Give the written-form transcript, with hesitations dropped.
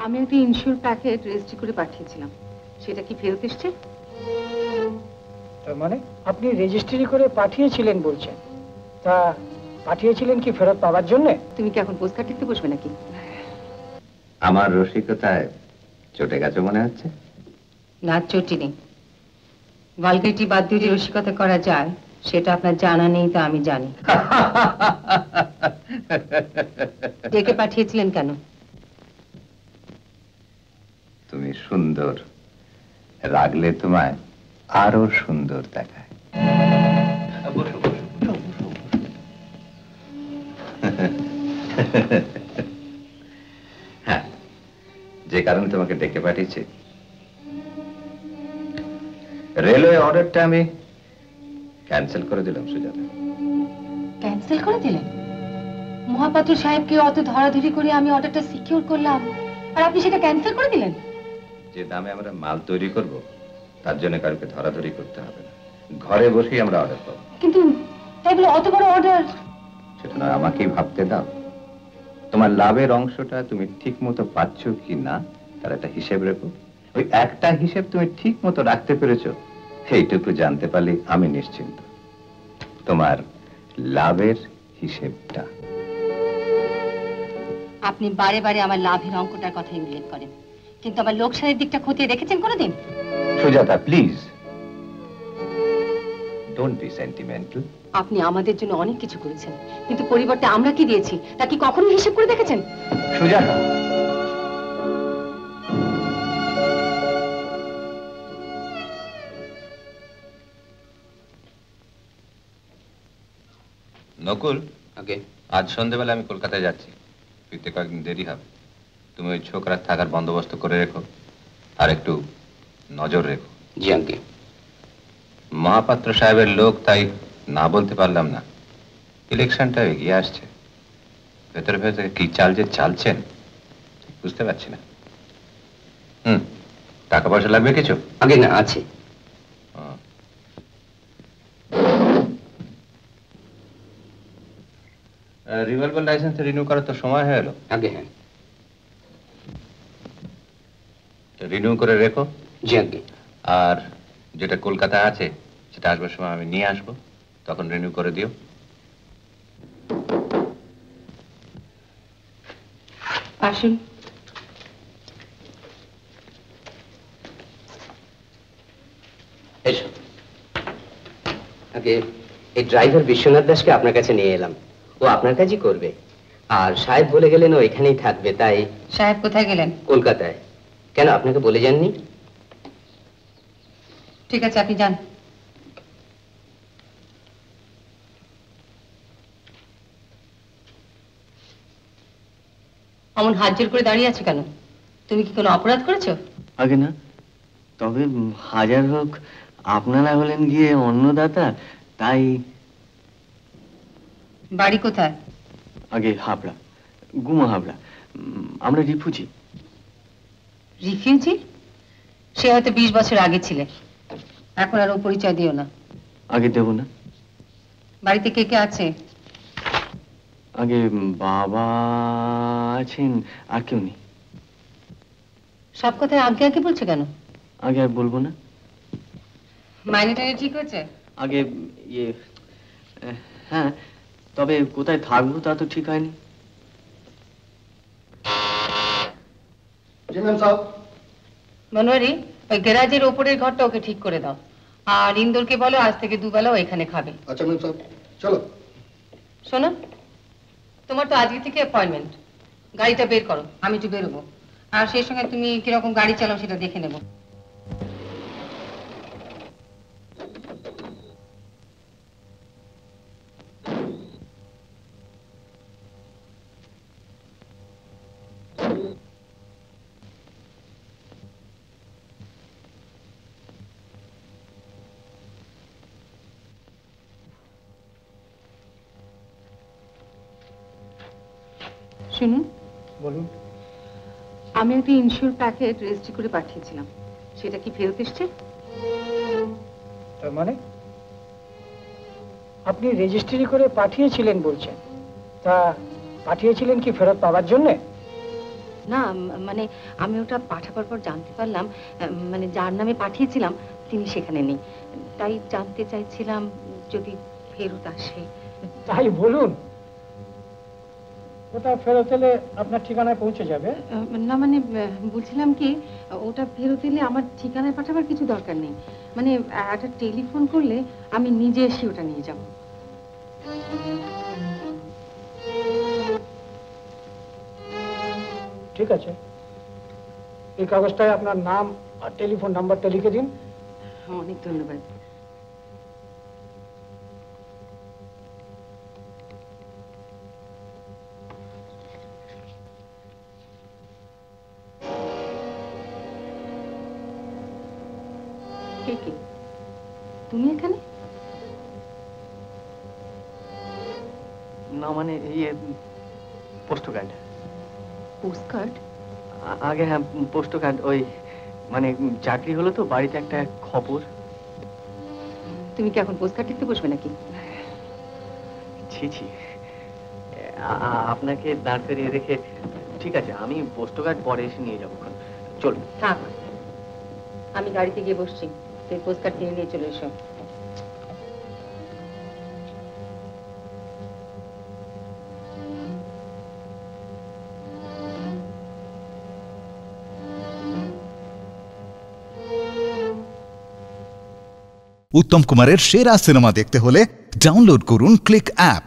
আমি একটা insure packet registry করে পাঠিয়েছিলাম, সেটা কি ফেরত এসছে? তার মানে আপনি রেজিস্ট্রি করে পাঠিয়েছিলেন বলছেন? তা পাঠিয়েছিলেন কি ফেরত পাওয়ার জন্য? তুমি কি এখন পোস্টকার্ড লিখতে বসবে নাকি? আমার রসিকতায় চটে গেছে মনে হচ্ছে। না, চটি নেই। ভালগারিটি বাদ দিয়ে যে রসিকতা করা যায় সেটা আপনার জানা নেই, তা আমি জানি। ডেকে পাঠিয়েছিলেন কেন? তুমি সুন্দর, রাগলে তোমায় আরো সুন্দর দেখায়। হ্যাঁ, যে কারণে তোমাকে ডেকে পাঠিয়েছি, রেলওয়ে অর্ডারটা আমি ক্যান্সেল করে দিলাম সুজাতা। ক্যান্সেল করে দিলেন? মহাপাত্র সাহেবকে অত ধরাধরি করে আমি অর্ডারটা সিকিউর করলাম, আর আপনি সেটা ক্যান্সেল করে দিলেন? যে দামে আমরা মাল তৈরি করব তার জন্য কাউকে ধরাধরি করতে হবে না, ঘরে বসেই আমরা অর্ডার পাবো। কিন্তু তাই বলে অত বড় অর্ডার? সেটা নয়, আমাকেই ভাবতে দাও। তোমার লাভের অংশটা তুমি ঠিক মতো পাচ্ছ কি না তার একটা হিসেব রেখো। ওই একটা হিসেব তুমি ঠিক মতো রাখতে পেরেছো, সেইটুকু জানতে পারলে আমি নিশ্চিন্ত। তোমার লাভের হিসেবটা। আপনি বারে বারে আমার লাভের অঙ্কটার কথাই উল্লেখ করেন, কিন্তু আমার লোকসানের দিকটা খতিয়ে দেখেছেন কোনোদিন? Sujata, please don't be sentimental. আপনি আমাদের জন্য অনেক কিছু করেছেন, কিন্তু পরিবর্তে আমরা কি দিয়েছি তা কি কখনো হিসেব করে দেখেছেন? সুজাতা, নকুল, আগে আজ সন্ধ্যেবেলা আমি কলকাতায় যাচ্ছি, ফিরতে কয়েকদিন দেরি হবে। তুমি ওই ছোকরার থাকার বন্দোবস্ত করে রেখো, আর একটু নজর রেখো। জি আগে। মহাপাত্র সাহেবের লোক, তাই না বলতে পারলাম না। ইলেকশনটা এগিয়ে আসছে, ভেতরে ভেতরে কি চাল যে চালছেন বুঝতে পারছি না। টাকা পয়সা লাগবে কিছু? আগে না, আছে। রিভলভার লাইসেন্স রিনিউ করার তো সময় হয়ে এলো। আগে হ্যাঁ। রিনিউ করে রেখো। জি আগে। আর যেটা কলকাতায় আছে সেটা আসবার সময় আমি নিয়ে আসবো, তখন রিনিউ করে দিও। আসুন। এসো। আগে এই ড্রাইভার বিশ্বনাথ দাসকে আপনার কাছে নিয়ে এলাম, ও আপনার কাজই করবে। আর সাহেব বলে গেলেন ও এখানেই থাকবে, তাই। সাহেব কোথায় গেলেন? কলকাতায়। কেন, আপনাকে বলে যাননি? ঠিক আছে, আপনি যান। অমন হাত জোর করে দাঁড়িয়ে আছে কেন? তুমি কি কোনো অপরাধ করেছো? আগে না, তবে হাজার হোক আপনারা হলেন গিয়ে অন্নদাতা, তাই। বাড়ি কোথায়? আগে হাবড়া, গুমা হাবড়া। আমরা রিফিউজি। রিফিউজি? সে হয়তো 20 বছর আগে ছিলে, এখন আর ও পরিচয় দিও না। আগে দেব না। বাড়িতে কে কে আছে? আগে বাবা আছেন, আর কেউ নেই। সব কথায় আগে আগে বলছো কেন? আগে আর বলবো না। মাইনে টাইনে ঠিক হয়েছে? আগে ইয়ে, হ্যাঁ, তবে কোথায় থাকবো তা তো ঠিক হয়নি। মনোয়ারি, ওই গ্যারাজের ওপরের ঘরটা ওকে ঠিক করে দাও, আর ইন্দোরকে বলো আজ থেকে দুবেলা ও এখানে খাবে। আচ্ছা ম্যাম সাহেব, চলো। শোনো, তোমার তো আজকে থেকে অ্যাপয়েন্টমেন্ট। গাড়িটা বের করো, আমি একটু বেরোবো, আর সেই সঙ্গে তুমি কিরকম গাড়ি চালাও সেটা দেখে নেবো। শুনুন। বলুন। আমি একটা ইনস্যুর প্যাকেট রেজিস্ট্রি করে পাঠিয়েছিলাম, সেটা কি ফেরত এসছে? তার মানে আপনি রেজিস্ট্রি করে পাঠিয়েছিলেন বলছেন? তা পাঠিয়েছিলেন কি ফেরত পাওয়ার জন্য? না মানে আমি ওটা পাঠাবার পর জানতে পারলাম মানে যার নামে পাঠিয়েছিলাম তিনি সেখানে নেই, তাই জানতে চাইছিলাম যদি ফেরত আসে। তাই বলুন, ওটা ফেরত এলে আপনার ঠিকানায় পৌঁছে যাবে। না মানে বলছিলাম কি, ওটা ফেরত এলে আমার ঠিকানায় পাঠাবার কিছু দরকার নেই, মানে একটা টেলিফোন করলে আমি নিজে এসে ওটা নিয়ে যাব। ঠিক আছে, এই কাগজটায় আপনার নাম আর টেলিফোন নাম্বারটা লিখে দিন। অনেক ধন্যবাদ। কে কে? তুমি এখানে? না মানে ইয়ে পোস্ট কার্ড। Post card? আগে হ্যাঁ পোস্ট কার্ড, ওই মানে চাকরি হলো তো বাড়িতে একটা খবর। তুমি কি এখন পোস্ট কার্ড লিখতে বসবে নাকি? ছি ছি, আপনাকে দাঁড় করিয়ে রেখে, ঠিক আছে আমি পোস্ট কার্ড পরে এসে নিয়ে যাবো। চলুন। থাক, আমি গাড়িতে গিয়ে বসছি, তুমি পোস্ট কার্ড কিনে নিয়ে চলে এসো। উত্তম কুমারের সেরা সিনেমা দেখতে হলে ডাউনলোড করুন ক্লিক অ্যাপ।